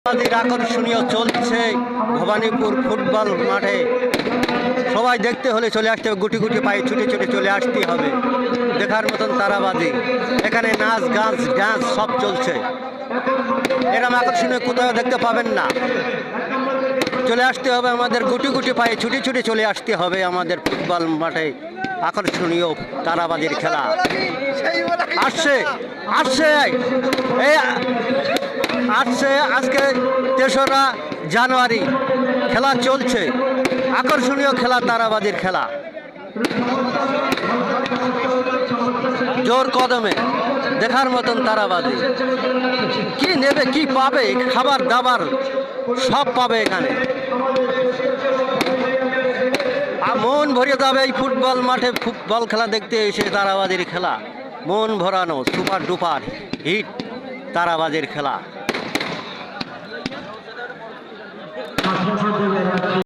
আকর্ষণীয় চলছে ভবানীপুর ফুটবল মাঠে। সবাই দেখতে হলে চলে আসতে হবে, গুটি গুটি পায়ে ছুটে ছুটে চলে আসতে হবে দেখার মতন তারাবাজি। এখানে নাচ গান ডান্স সব চলছে, এরকম আকর্ষণীয় কোথাও দেখতে পাবেন না। চলে আসতে হবে আমাদের, গুটি গুটি পায়ে ছুটে ছুটে চলে আসতে হবে আমাদের ফুটবল মাঠে। আকর্ষণীয় তারাবাজির খেলা আসছে আসছে এই আসছে আজকে ৩রা জানুয়ারি খেলা চলছে, আকর্ষণীয় খেলা তারাবাজির খেলা। জোর কদমে দেখার মতন তারাবাজি। কি নেবে কি পাবে, খাবার দাবার সব পাবে এখানে। মন ভরে যাবে এই ফুটবল মাঠে ফুটবল খেলা দেখতে এসে। তারাবাজির খেলা মন ভরানো, সুপার ডুপার হিট তারাবাজির খেলা।